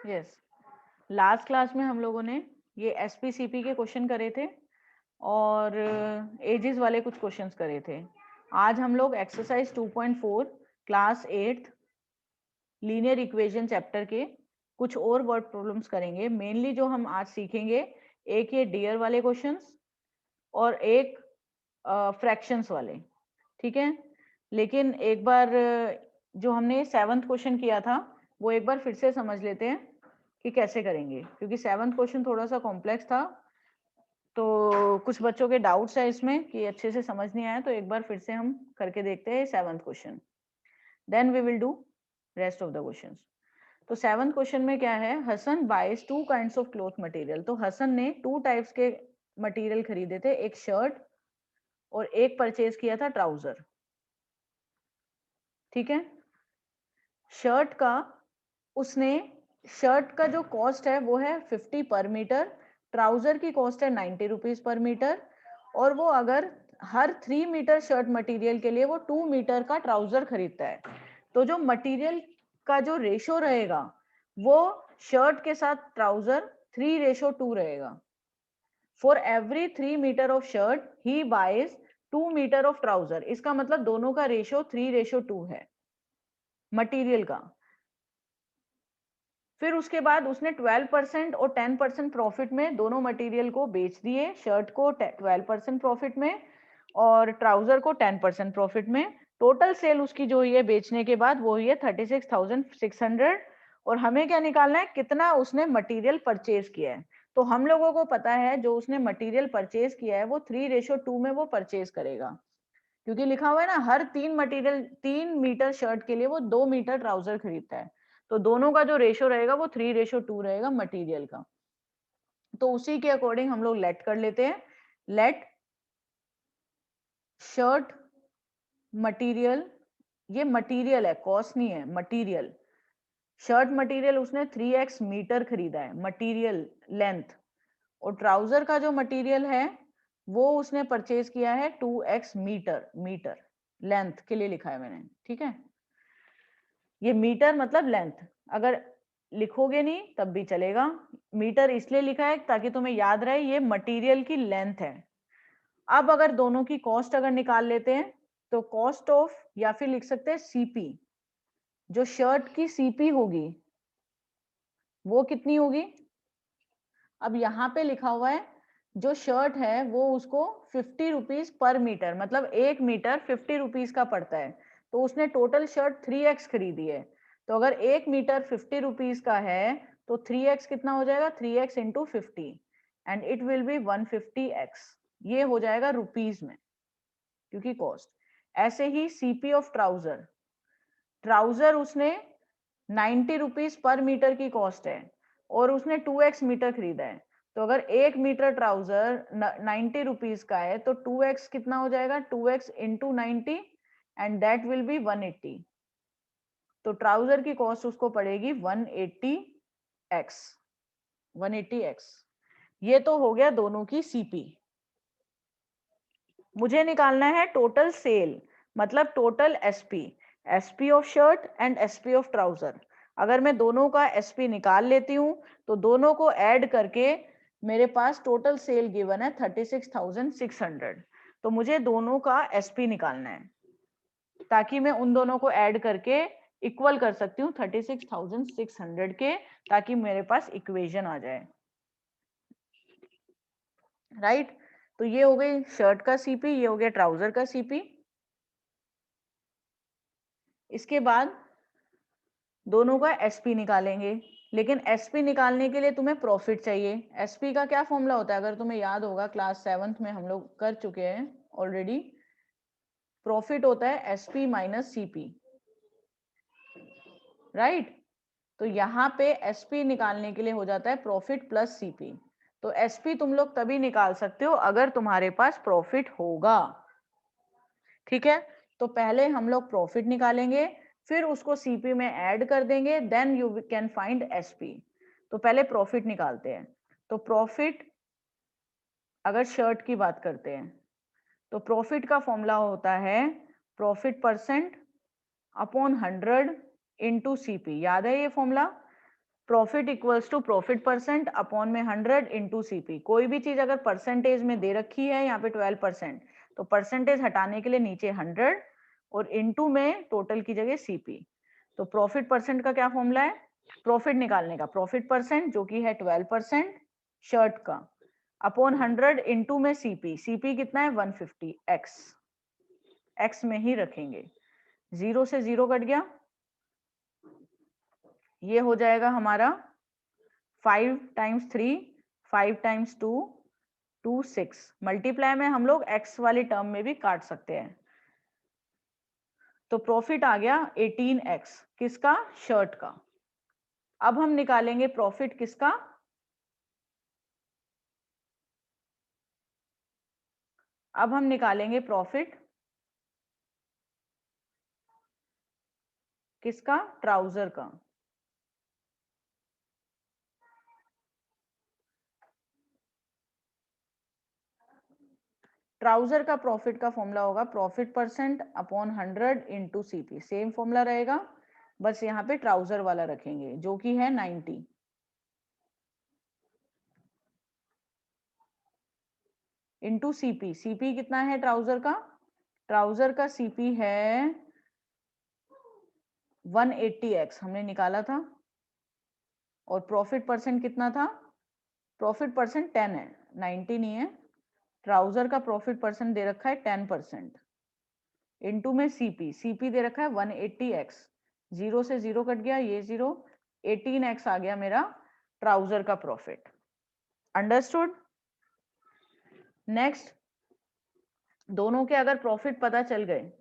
Yes, last class में हम लोगों ने ये एसपीसीपी के क्वेश्चन करे थे और एजेस वाले कुछ क्वेश्चंस करे थे। आज हम लोग exercise 2.4 class 8 linear equation chapter के कुछ और वर्ड प्रॉब्लम्स करेंगे। मेनली जो हम आज सीखेंगे, एक ये डियर वाले क्वेश्चंस और एक फ्रैक्शंस वाले, ठीक है। लेकिन एक बार जो हमने 7th क्वेश्चन किया था वो एक बार फिर से समझ लेते हैं कि कैसे करेंगे, क्योंकि 7th क्वेश्चन थोड़ा सा कॉम्प्लेक्स था, तो कुछ बच्चों के डाउट्स है इसमें कि अच्छे से समझ नहीं आया, तो एक बार फिर से हम करके देखते हैं 7th question, then we will do rest of the questions. तो 7th क्वेश्चन में क्या है, Hasan buys 2 kinds of cloth material. तो हसन ने 2 टाइप्स के मटेरियल खरीदे थे, एक शर्ट और एक परचेज किया था ट्राउजर, ठीक है। शर्ट का उसने शर्ट का जो कॉस्ट है वो है 50 पर मीटर, ट्राउजर की कॉस्ट है 90 रुपीज पर मीटर, और वो अगर हर 3 मीटर शर्ट मटेरियल के लिए वो 2 मीटर का ट्राउजर खरीदता है, तो जो मटेरियल का जो रेशो रहेगा वो शर्ट के साथ ट्राउजर 3:2 रहेगा। For every 3 metre of shirt he buys 2 metre of trouser. इसका मतलब दोनों का रेशो 3:2 है मटेरियल का। फिर उसके बाद उसने 12% और 10% प्रॉफिट में दोनों मटेरियल को बेच दिए, शर्ट को 12% प्रॉफिट में और ट्राउजर को 10% प्रॉफिट में। टोटल सेल उसकी जो हुई है बेचने के बाद वो हुई है 36,600। और हमें क्या निकालना है, कितना उसने मटेरियल परचेज किया है। तो हम लोगों को पता है जो उसने मटेरियल परचेज किया है वो 3:2 में वो परचेज करेगा, क्योंकि लिखा हुआ है ना हर 3 मीटर शर्ट के लिए वो 2 मीटर ट्राउजर खरीदता है, तो दोनों का जो रेशो रहेगा वो 3:2 रहेगा मटेरियल का। तो उसी के अकॉर्डिंग हम लोग लेट कर लेते हैं, लेट शर्ट मटेरियल, ये मटेरियल है कॉस्ट नहीं है, मटेरियल। शर्ट मटेरियल उसने 3x मीटर खरीदा है, मटेरियल लेंथ, और ट्राउजर का जो मटेरियल है वो उसने परचेज किया है 2x मीटर, मीटर लेंथ के लिए लिखा है मैंने, ठीक है। ये मीटर मतलब लेंथ, अगर लिखोगे नहीं तब भी चलेगा, मीटर इसलिए लिखा है ताकि तुम्हें याद रहे ये मटेरियल की लेंथ है। अब अगर दोनों की कॉस्ट अगर निकाल लेते हैं तो कॉस्ट ऑफ, या फिर लिख सकते हैं सीपी, जो शर्ट की सीपी होगी वो कितनी होगी। अब यहाँ पे लिखा हुआ है जो शर्ट है वो उसको 50 रुपीज पर मीटर, मतलब 1 मीटर 50 रुपीज का पड़ता है, तो उसने टोटल शर्ट 3x खरीदी है। तो अगर 1 मीटर 50 रुपीज का है तो 3x कितना हो जाएगा, 3x into 50, and it will be 150x। ये हो जाएगा रुपीज में क्योंकि कॉस्ट। ऐसे ही सीपी ऑफ ट्राउजर, ट्राउजर उसने 90 रुपीज पर मीटर की कॉस्ट है और उसने 2x मीटर खरीदा है, तो अगर 1 मीटर ट्राउजर 90 रुपीज का है तो 2x कितना हो जाएगा, 2x into 90, and that will be 180। तो ट्राउजर की कॉस्ट उसको पड़ेगी 180x, 180x। ये तो हो गया दोनों की सीपी। मुझे निकालना है टोटल सेल, मतलब total SP, SP of shirt and SP of trouser. अगर मैं दोनों का एसपी निकाल लेती हूँ तो दोनों को ऐड करके मेरे पास टोटल सेल गिवन है 36,600। तो मुझे दोनों का एसपी निकालना है ताकि मैं उन दोनों को ऐड करके इक्वल कर सकती हूँ 36,600 के, ताकि मेरे पास इक्वेशन आ जाए, राइट। तो ये हो गई शर्ट का सीपी, ये हो गया ट्राउजर का सीपी। इसके बाद दोनों का एसपी निकालेंगे, लेकिन एसपी निकालने के लिए तुम्हें प्रॉफिट चाहिए। एसपी का क्या फॉर्मूला होता है, अगर तुम्हें याद होगा क्लास 7th में हम लोग कर चुके हैं ऑलरेडी। प्रॉफिट होता है एसपी माइनस सीपी, राइट। तो यहाँ पे एसपी निकालने के लिए हो जाता है प्रॉफिट प्लस सीपी। तो एसपी तुम लोग तभी निकाल सकते हो अगर तुम्हारे पास प्रॉफिट होगा, ठीक है। तो पहले हम लोग प्रॉफिट निकालेंगे, फिर उसको सीपी में ऐड कर देंगे, then you can find SP. तो पहले प्रॉफिट निकालते हैं। तो प्रॉफिट, अगर शर्ट की बात करते हैं तो प्रॉफिट का फॉर्मूला होता है profit percent upon 100 into CP. याद है ये formula, profit equals to profit percent upon में 100 इंटू सीपी। कोई भी चीज अगर परसेंटेज में दे रखी है यहाँ पे 12%, तो परसेंटेज हटाने के लिए नीचे 100 और इंटू में टोटल की जगह सीपी। तो प्रॉफिट परसेंट का क्या फॉर्मूला है प्रॉफिट निकालने का? प्रॉफिट परसेंट जो कि है 12% शर्ट का, अपॉन 100 इंटू में सीपी। सीपी कितना है 150, एक्स में ही रखेंगे। 0 से 0 कट गया, ये हो जाएगा हमारा 5 टाइम्स 3, 5 टाइम्स 2, 2 6। मल्टीप्लाई में हम लोग एक्स वाली टर्म में भी काट सकते हैं। तो प्रॉफिट आ गया 18x किसका? शर्ट का। अब हम निकालेंगे प्रॉफिट किसका? अब हम निकालेंगे प्रॉफिट किसका? ट्राउजर का। ट्राउजर का प्रॉफिट का फॉर्मूला होगा profit percent upon 100 into CP. Same formula रहेगा, बस यहाँ पे ट्राउजर वाला रखेंगे जो कि है 90 इंटू सीपी। सीपी कितना है ट्राउजर का? ट्राउजर का सीपी है 180x हमने निकाला था। और प्रॉफिट परसेंट कितना था? प्रॉफिट परसेंट 10 है, 90 नहीं है। ट्राउजर का प्रॉफिट परसेंट दे रखा है 10%, इंटू में सीपी। सीपी दे रखा है 180x। 0 से 0 कट गया, ये 0, 18x आ गया मेरा ट्राउजर का प्रॉफिट। अंडरस्टूड? नेक्स्ट, दोनों के अगर प्रॉफिट पता चल गए,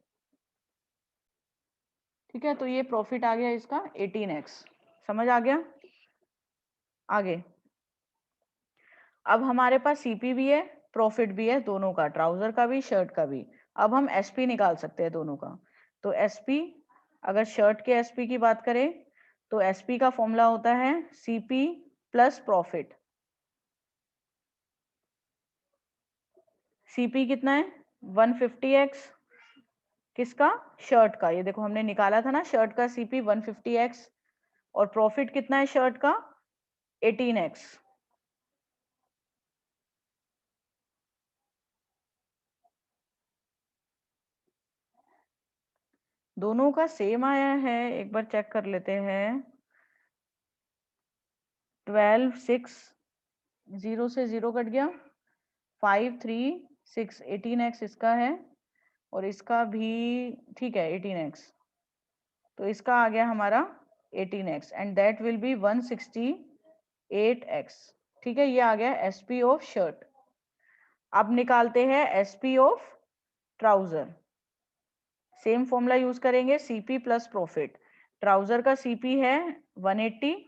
ठीक है, तो ये प्रॉफिट आ गया इसका 18x। समझ आ गया? आगे अब हमारे पास सीपी भी है, प्रॉफिट भी है, दोनों का, ट्राउजर का भी, शर्ट का भी। अब हम एसपी निकाल सकते हैं दोनों का। तो एसपी, अगर शर्ट के एसपी की बात करें तो एसपी का फॉर्मूला होता है सीपी प्लस प्रॉफिट। सीपी कितना है? 150x किसका? शर्ट का। ये देखो हमने निकाला था ना शर्ट का सीपी 150x। और प्रॉफिट कितना है शर्ट का? 18x। दोनों का सेम आया है, एक बार चेक कर लेते हैं। 12 6, 0 से 0 कट गया, 5 3 6, 18x इसका है और इसका भी ठीक है 18x। तो इसका आ गया हमारा 18x and that will be 168x। ठीक है, ये आ गया एसपी ऑफ शर्ट। अब निकालते हैं SP of trouser. Same formula use करेंगे, सीपी प्लस प्रॉफिट। ट्राउजर का सीपी है 180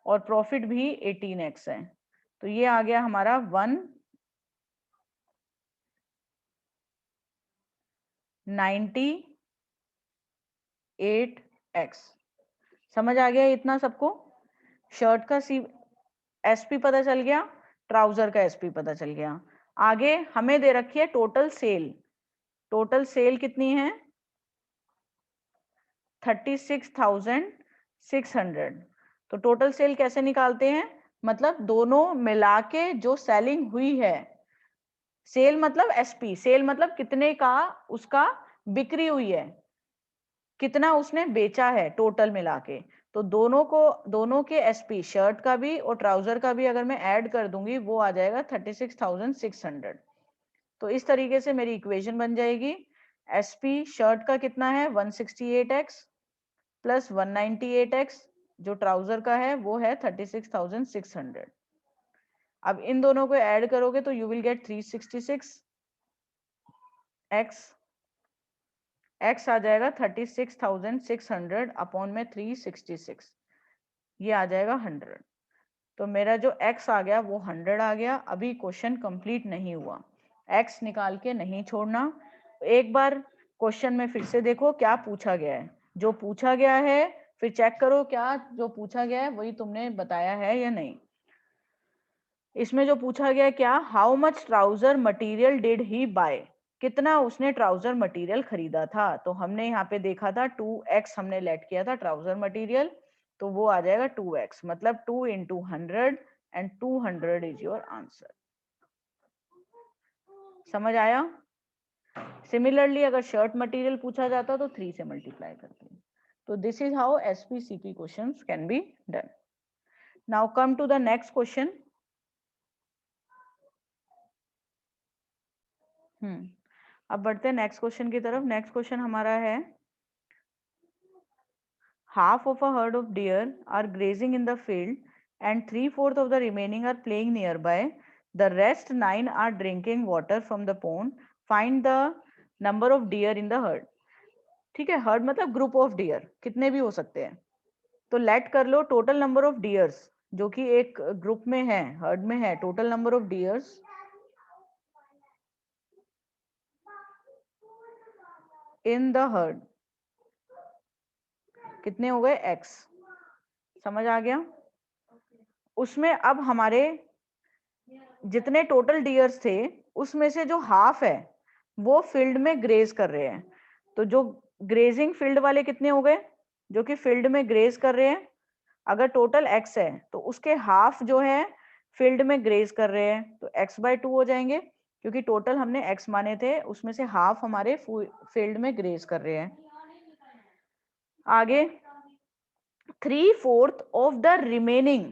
और प्रॉफिट भी 18x है। तो ये आ गया हमारा 198x। समझ आ गया इतना सबको? शर्ट का एसपी पता चल गया, ट्राउजर का एसपी पता चल गया। आगे हमें दे रखी है टोटल सेल। टोटल सेल कितनी है? 36,600। तो टोटल सेल कैसे निकालते हैं? मतलब दोनों मिला के जो सेलिंग हुई है, सेल मतलब एसपी, सेल मतलब कितने का उसका बिक्री हुई है, कितना उसने बेचा है टोटल मिला के। तो दोनों को, दोनों के एसपी, शर्ट का भी और ट्राउजर का भी अगर मैं ऐड कर दूंगी वो आ जाएगा 36,600। तो इस तरीके से मेरी इक्वेशन बन जाएगी। एसपी शर्ट का कितना है 168x प्लस 198x, जो ट्राउजर का है वो है 36,600। अब इन दोनों को ऐड करोगे तो you will get 366x। x आ जाएगा 36,600 अपॉन में 366, ये आ जाएगा 100। तो मेरा जो x आ गया वो 100 आ गया। अभी क्वेश्चन कंप्लीट नहीं हुआ, x निकाल के नहीं छोड़ना। एक बार क्वेश्चन में फिर से देखो क्या पूछा गया है। जो पूछा गया है फिर चेक करो क्या जो पूछा गया है वही तुमने बताया है या नहीं। इसमें जो पूछा गया क्या, how much trouser material did he buy, कितना उसने ट्राउजर मटेरियल खरीदा था। तो हमने यहाँ पे देखा था 2x हमने लेट किया था ट्राउजर मटेरियल। तो वो आ जाएगा 2x, मतलब 2 into 100 and 200 is your answer। समझ आया? सिमिलरली अगर शर्ट मटेरियल पूछा जाता तो 3 से मल्टीप्लाई करते हैं। तो this is how SPCP questions can be done. Now come to the next question. अब बढ़ते हैं नेक्स्ट क्वेश्चन की तरफ। नेक्स्ट क्वेश्चन हमारा है, half of a herd of deer are grazing in the field and 3/4 of the remaining are playing nearby. The rest 9 are drinking water from the pond. Find the number of deer in the herd। ठीक है, heard मतलब group of dear, कितने भी हो सकते हैं। तो late कर लो टोटल नंबर ऑफ डियर्स जो कि एक ग्रुप में है, हर्ड में है, total number of dears in the heard कितने हो गए, x। समझ आ गया? उसमें अब हमारे जितने टोटल डियर्स थे उसमें से जो हाफ है वो फील्ड में ग्रेज कर रहे हैं। तो जो ग्रेजिंग फील्ड वाले कितने हो गए, जो कि फील्ड में ग्रेज कर रहे हैं। अगर टोटल x है तो उसके हाफ जो है फील्ड में ग्रेज कर रहे हैं, तो x/2 हो जाएंगे, क्योंकि टोटल हमने x माने थे, उसमें से हाफ हमारे फील्ड में ग्रेज कर रहे हैं। आगे 3/4 ऑफ द रिमेनिंग,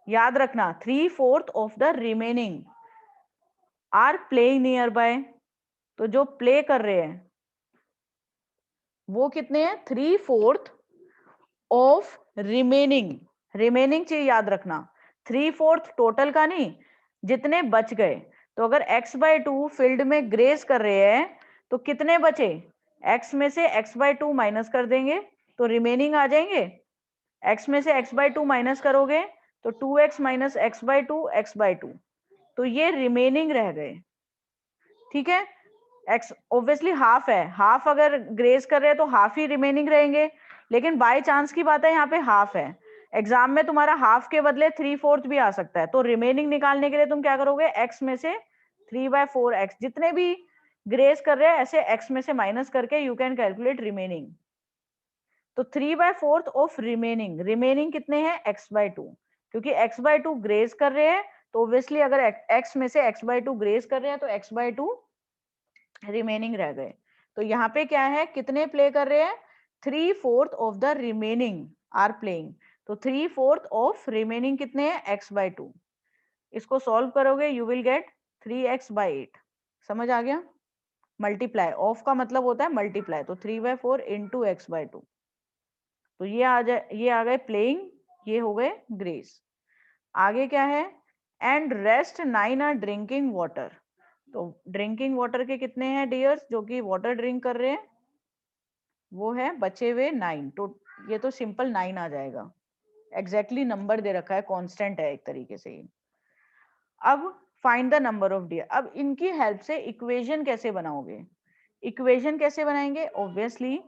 याद रखना 3/4 of the remaining are playing nearby. तो जो प्ले कर रहे हैं वो कितने हैं, 3/4 ऑफ रिमेनिंग। रिमेनिंग चीज याद रखना, 3/4 टोटल का नहीं, जितने बच गए। तो अगर x/2 फील्ड में ग्रेज कर रहे हैं तो कितने बचे, x में से x/2 माइनस कर देंगे तो रिमेनिंग आ जाएंगे। x में से x/2 माइनस करोगे तो 2x माइनस x/2 x/2, तो ये रिमेनिंग रह गए। ठीक है, x ऑब्वियसली हाफ है, हाफ अगर ग्रेज कर रहे हैं तो हाफ ही रिमेनिंग रहेंगे, लेकिन बाय चांस की बात है यहाँ पे हाफ है। एग्जाम में तुम्हारा हाफ के बदले 3/4 भी आ सकता है, तो रिमेनिंग निकालने के लिए तुम क्या करोगे, x में से 3/4x, जितने भी ग्रेज कर रहे हैं ऐसे x में से माइनस करके यू कैन कैलकुलेट रिमेनिंग। तो 3/4 ऑफ रिमेनिंग, रिमेनिंग कितने हैं, x/2, क्योंकि x/2 ग्रेज कर रहे हैं, तो ऑब्वियसली अगर x में से x/2 ग्रेज कर रहे हैं तो x/2 रिमेनिंग रह गए। तो यहाँ पे क्या है, कितने प्ले कर रहे हैं, 3/4 of the remaining are playing. तो 3/4 ऑफ रिमेनिंग कितने हैं, x/2। इसको सॉल्व करोगे यू विल गेट 3x/8। समझ आ गया? मल्टीप्लाई, ऑफ का मतलब होता है मल्टीप्लाई, तो 3/4 इंटू x/2। तो ये आ जाए, ये आ गए प्लेइंग, ये हो गए ग्रेस। आगे क्या है, and rest 9 are drinking water. तो ड्रिंकिंग वाटर के कितने हैं डियर्स जो कि वाटर ड्रिंक कर रहे हैं, वो है बचे हुए 9। तो ये तो सिंपल 9 आ जाएगा, एग्जैक्टली नंबर दे रखा है, कांस्टेंट है एक तरीके से ही। अब find the number of dear. अब इनकी हेल्प से इक्वेशन कैसे बनाओगे, इक्वेशन कैसे बनाएंगे, ऑब्वियसली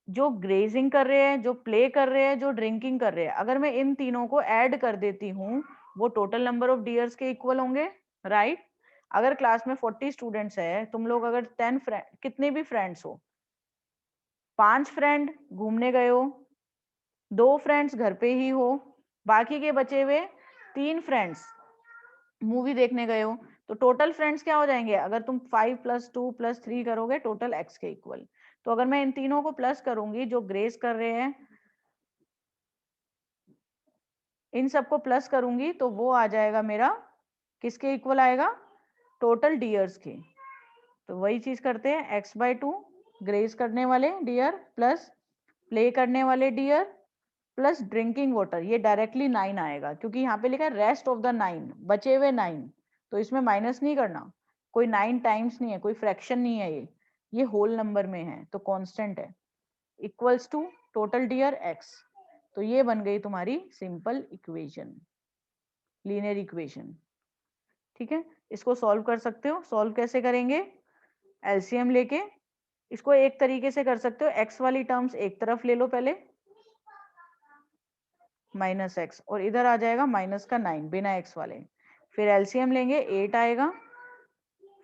जो ग्रेजिंग कर रहे हैं, जो प्ले कर रहे हैं, जो ड्रिंकिंग कर रहे हैं, अगर मैं इन तीनों को ऐड कर देती हूँ वो टोटल नंबर ऑफ डियर्स के इक्वल होंगे, राइट। अगर क्लास में 40 स्टूडेंट्स है, तुम लोग अगर 10 फ्रेंड, कितने भी फ्रेंड्स हो, 5 फ्रेंड घूमने गए हो, 2 फ्रेंड्स घर पे ही हो, बाकी के बचे हुए 3 फ्रेंड्स मूवी देखने गए हो, तो टोटल फ्रेंड्स क्या हो जाएंगे, अगर तुम 5 + 2 + 3 करोगे टोटल x के इक्वल। तो अगर मैं इन तीनों को प्लस करूंगी जो ग्रेस कर रहे हैं, इन सबको प्लस करूंगी तो वो आ जाएगा मेरा, किसके इक्वल आएगा, टोटल डियर्स के। तो वही चीज करते हैं, x/2 ग्रेस करने वाले डियर प्लस प्ले करने वाले डियर प्लस ड्रिंकिंग वाटर, ये डायरेक्टली 9 आएगा, क्योंकि यहाँ पे लिखा है रेस्ट ऑफ द 9, बचे हुए 9, तो इसमें माइनस नहीं करना, कोई 9 टाइम्स नहीं है, कोई फ्रैक्शन नहीं है, ये होल नंबर में है, तो कांस्टेंट है, equals to total deer x। तो ये बन गई तुम्हारी सिंपल इक्वेशन, लीनियर इक्वेशन। ठीक है, इसको सॉल्व कर सकते हो। सॉल्व कैसे करेंगे, एलसीएम लेके। इसको एक तरीके से कर सकते हो, x वाली टर्म्स एक तरफ ले लो पहले, -x, और इधर आ जाएगा माइनस का 9 बिना x वाले, फिर एलसीएम लेंगे 8 आएगा,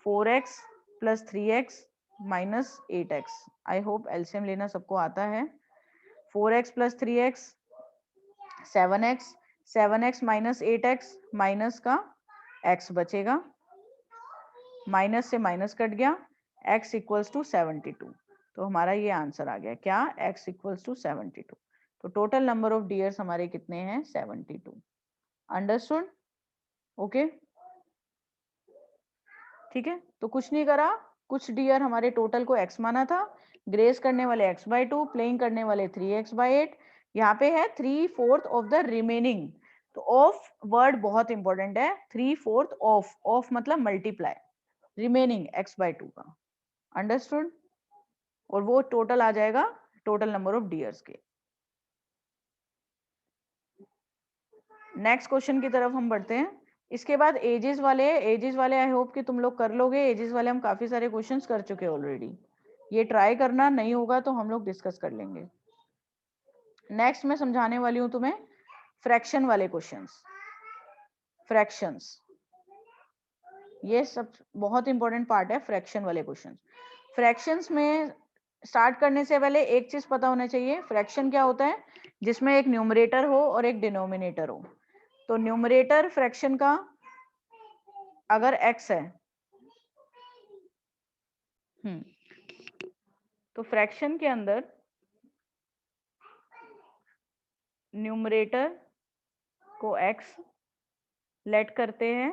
4x + 3x - 8x। I hope LCM लेना सबको आता है। 4x plus 3x 7x, 7x minus 8x minus का x बचेगा, माइनस से माइनस कट गया, x इक्वल्स टू 72। तो हमारा ये आंसर आ गया क्या, x इक्वल्स टू 72। तो टोटल नंबर ऑफ डियर्स हमारे कितने हैं, 72। अंडरस्टूड? ओके, ठीक है। तो कुछ नहीं करा, कुछ डियर हमारे टोटल को x माना था, ग्रेस करने वाले x/2, प्लेइंग करने वाले 3x/8। यहाँ पे है 3/4 ऑफ द रिमेनिंग। तो ऑफ वर्ड बहुत इंपॉर्टेंट है, 3/4 ऑफ, ऑफ मतलब मल्टीप्लाई, रिमेनिंग x/2 का। अंडरस्टूड? और वो टोटल आ जाएगा टोटल नंबर ऑफ डियर्स के। नेक्स्ट क्वेश्चन की तरफ हम बढ़ते हैं। इसके बाद एजेस वाले आई होप कि तुम लोग कर लोगे। एजेस वाले हम काफी सारे क्वेश्चंस कर चुके हैं ऑलरेडी, ये ट्राई करना, नहीं होगा तो हम लोग डिस्कस कर लेंगे। नेक्स्ट मैं समझाने वाली हूं तुम्हें फ्रैक्शन वाले क्वेश्चंस। फ्रैक्शंस, ये सब बहुत इंपॉर्टेंट पार्ट है, फ्रैक्शन वाले क्वेश्चंस। फ्रैक्शंस में स्टार्ट करने से पहले एक चीज पता होना चाहिए, फ्रैक्शन क्या होता है, जिसमें एक न्यूमरेटर हो और एक डिनोमिनेटर हो। तो न्यूमरेटर फ्रैक्शन का अगर x है, तो फ्रैक्शन के अंदर न्यूमरेटर को x लेट करते हैं,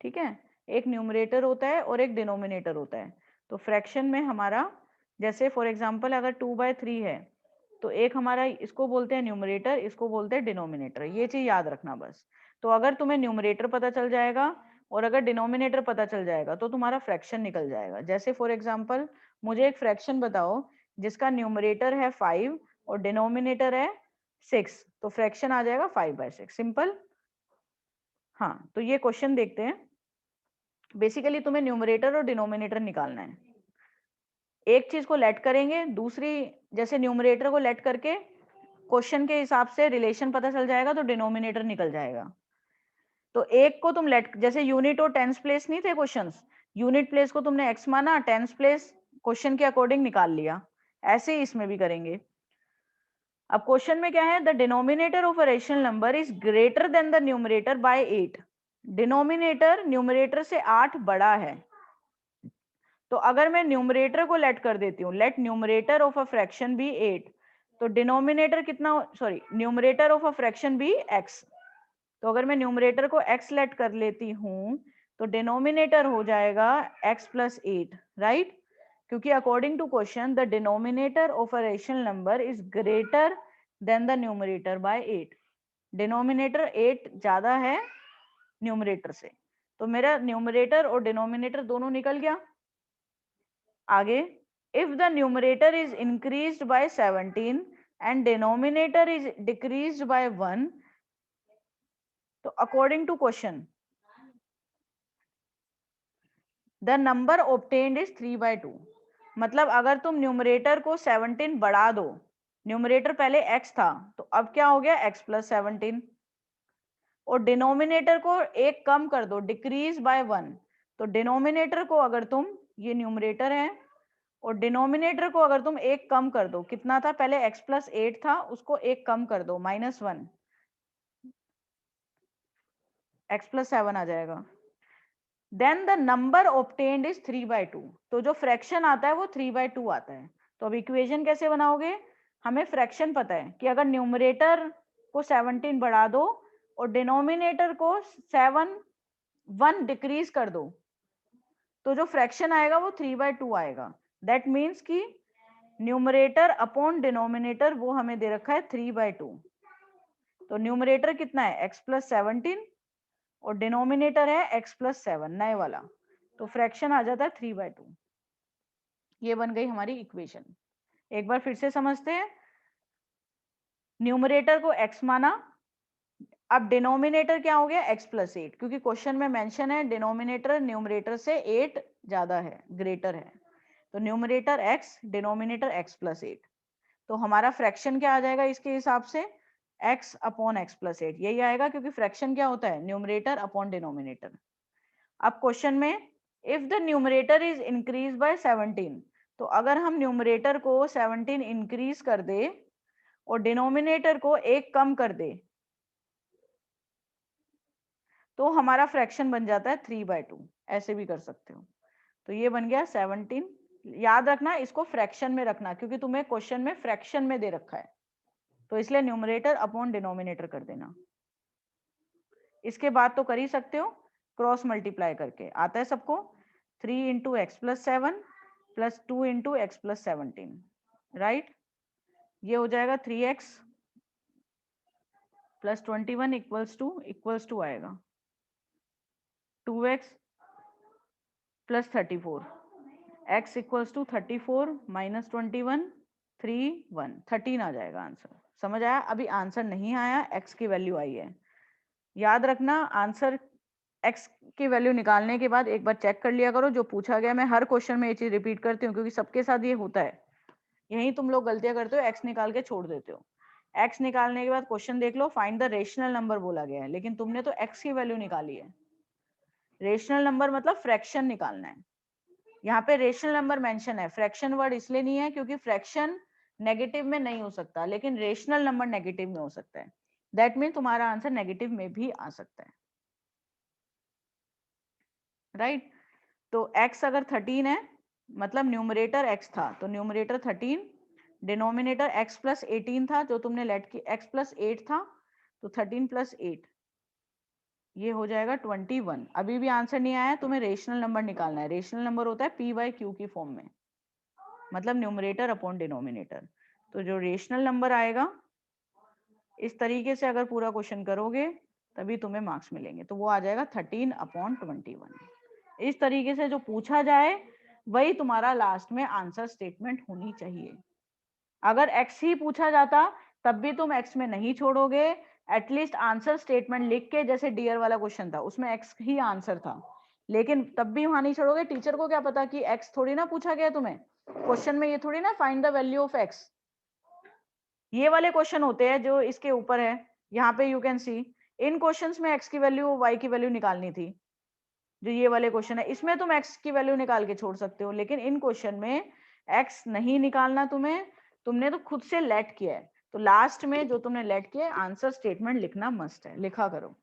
ठीक है। एक न्यूमरेटर होता है और एक डिनोमिनेटर होता है। तो फ्रैक्शन में हमारा, जैसे फॉर एग्जांपल अगर 2/3 है, तो एक हमारा इसको बोलते हैं न्यूमरेटर, इसको बोलते हैं डिनोमिनेटर। ये चीज याद रखना बस। तो अगर तुम्हें न्यूमरेटर पता चल जाएगा और अगर डिनोमिनेटर पता चल जाएगा तो तुम्हारा फ्रैक्शन निकल जाएगा। जैसे फॉर एग्जांपल मुझे एक फ्रैक्शन बताओ जिसका न्यूमरेटर है 5 और डिनोमिनेटर है 6, तो फ्रैक्शन आ जाएगा 5/6। सिंपल। हाँ, तो ये क्वेश्चन देखते हैं। बेसिकली तुम्हें न्यूमरेटर और डिनोमिनेटर निकालना है। एक चीज को लेट करेंगे, दूसरी, जैसे न्यूमरेटर को लेट करके क्वेश्चन के हिसाब से रिलेशन पता चल जाएगा तो डिनोमिनेटर निकल जाएगा। तो एक को तुम लेट, जैसे यूनिट और टेंस प्लेस नहीं थे क्वेश्चंस, यूनिट प्लेस को तुमने x माना, टेंस प्लेस क्वेश्चन के अकॉर्डिंग निकाल लिया, ऐसे ही इसमें भी करेंगे। अब क्वेश्चन में क्या है, the denominator of a rational number is greater than the numerator by 8। Denominator numerator से 8 बड़ा है। तो अगर मैं न्यूमरेटर को लेट कर देती हूँ, let numerator of a fraction be 8, तो डिनोमिनेटर कितना, sorry, numerator of a fraction be x। तो अगर मैं न्यूमरेटर को x लेट कर लेती हूँ तो डिनोमिनेटर हो जाएगा x प्लस 8, राइट। क्योंकि according to question the denominator of a rational number is greater than the numerator by 8। Denominator 8 ज्यादा है न्यूमरेटर से, तो मेरा न्यूमरेटर और डिनोमिनेटर दोनों निकल गया। आगे, if the numerator is increased by 17 and denominator is decreased by 1, तो according to question the number obtained is 3/2। मतलब अगर तुम न्यूमरेटर को 17 बढ़ा दो, न्यूमरेटर पहले x था तो अब क्या हो गया, x प्लस 17, और डिनोमिनेटर को एक कम कर दो, डिक्रीज बाय 1। तो डिनोमिनेटर को अगर तुम, ये न्यूमरेटर है, और डिनोमिनेटर को अगर तुम एक कम कर दो, कितना था पहले, x प्लस 8 था, उसको एक कम कर दो, -1, x प्लस 7 आ जाएगा। Then the number obtained is 3/2। तो जो फ्रैक्शन आता है वो 3/2 आता है। तो अब इक्वेशन कैसे बनाओगे, हमें फ्रैक्शन पता है कि अगर न्यूमरेटर को 17 बढ़ा दो और डिनोमिनेटर को 1 डिक्रीज कर दो, तो जो फ्रैक्शन आएगा वो 3/2 आएगा। दैट मीन्स कि न्यूमरेटर अपॉन डिनोमिनेटर वो हमें दे रखा है 3/2। तो न्यूमरेटर कितना है, x प्लस 17, और डिनोमिनेटर है x प्लस 7 नए वाला, तो फ्रैक्शन आ जाता है 3/2। ये बन गई हमारी इक्वेशन। एक बार फिर से समझते हैं। न्यूमरेटर को x माना, अब डिनोमिनेटर क्या हो गया, x प्लस 8, क्योंकि क्वेश्चन में मेंशन है डिनोमिनेटर न्यूमरेटर से 8 ज्यादा है, ग्रेटर है। तो numerator x, denominator x plus 8। तो हमारा फ्रैक्शन क्या आ जाएगा इसके हिसाब से, x अपॉन x प्लस 8, यही आएगा, क्योंकि फ्रैक्शन क्या होता है, न्यूमरेटर अपॉन डिनोमिनेटर। अब क्वेश्चन में if the numerator is increase by 17, तो अगर हम न्यूमरेटर को 17 इंक्रीज कर दे और डिनोमिनेटर को 1 कम कर दे तो हमारा फ्रैक्शन बन जाता है 3/2। ऐसे भी कर सकते हो। तो ये बन गया 17। याद रखना इसको फ्रैक्शन में रखना, क्योंकि तुम्हें क्वेश्चन में फ्रैक्शन में दे रखा है, तो इसलिए न्यूमरेटर अपॉन डिनोमिनेटर कर देना। इसके बाद तो कर ही सकते हो क्रॉस मल्टीप्लाई करके, आता है सबको। 3 into x plus 7 plus 2 into x plus 17, right. ये हो जाएगा 3x प्लस 21 इक्वल्स टू आएगा 2x plus 34, x equals to 34 minus 21 13 आ जाएगा आंसर। समझ आया? अभी आंसर नहीं आया, x की वैल्यू आई है। याद रखना आंसर x की वैल्यू निकालने के बाद एक बार चेक कर लिया करो जो पूछा गया। मैं हर क्वेश्चन में ये चीज रिपीट करती हूँ क्योंकि सबके साथ ये होता है। यही तुम लोग गलतियां करते हो, x निकाल के छोड़ देते हो। x निकालने के बाद क्वेश्चन देख लो, फाइंड द रेशनल नंबर बोला गया है, लेकिन तुमने तो x की वैल्यू निकाली है। रेशनल नंबर मतलब फ्रैक्शन निकालना है। यहाँ पे रेशनल नंबर मेंशन है, फ्रैक्शन वर्ड इसलिए नहीं है क्योंकि फ्रैक्शन नेगेटिव में नहीं हो सकता, लेकिन रेशनल नंबर नेगेटिव में हो सकता है। दैट मीन तुम्हारा आंसर नेगेटिव में भी आ सकता है, राइट। तो x अगर 13 है मतलब न्यूमरेटर x था, तो न्यूमरेटर 13, डिनोमिनेटर x प्लस 18 था जो तुमने लेट की, x प्लस 8 था, तो 13 प्लस 8 ये हो जाएगा 21। अभी भी आंसर नहीं आया, तुम्हें रेशनल नंबर निकालना है। रेशनल नंबर होता है p बाई क्यू की फॉर्म में, मतलब न्यूमरेटर अपॉन डिनोमिनेटर। तो जो रेशनल नंबर आएगा इस तरीके से अगर पूरा क्वेश्चन करोगे तभी तुम्हें मार्क्स मिलेंगे, तो वो आ जाएगा 13/21। इस तरीके से जो पूछा जाए वही तुम्हारा लास्ट में आंसर स्टेटमेंट होनी चाहिए। अगर x ही पूछा जाता तब भी तुम x में नहीं छोड़ोगे, एटलीस्ट आंसर स्टेटमेंट लिख के, जैसे डियर वाला क्वेश्चन था उसमें x ही आंसर था, लेकिन तब भी वहां नहीं छोड़ोगे। टीचर को क्या पता कि x थोड़ी ना पूछा गया तुम्हें क्वेश्चन में, ये थोड़ी ना find the value of x। ये वाले क्वेश्चन होते हैं जो इसके ऊपर है, यहाँ पे you can see in questions में x की वैल्यू y की वैल्यू निकालनी थी। जो ये वाले क्वेश्चन है इसमें तुम x की वैल्यू निकाल के छोड़ सकते हो, लेकिन इन क्वेश्चन में x नहीं निकालना तुम्हें, तुमने तो खुद से लेट किया है। तो लास्ट में जो तुमने लेट किया आंसर स्टेटमेंट लिखना मस्ट है, लिखा करो।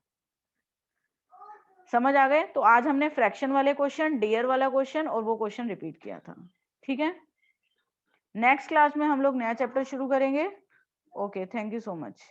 समझ आ गए? तो आज हमने फ्रैक्शन वाले क्वेश्चन, डियर वाला क्वेश्चन और वो क्वेश्चन रिपीट किया था, ठीक है। नेक्स्ट क्लास में हम लोग नया चैप्टर शुरू करेंगे। Okay, thank you so much.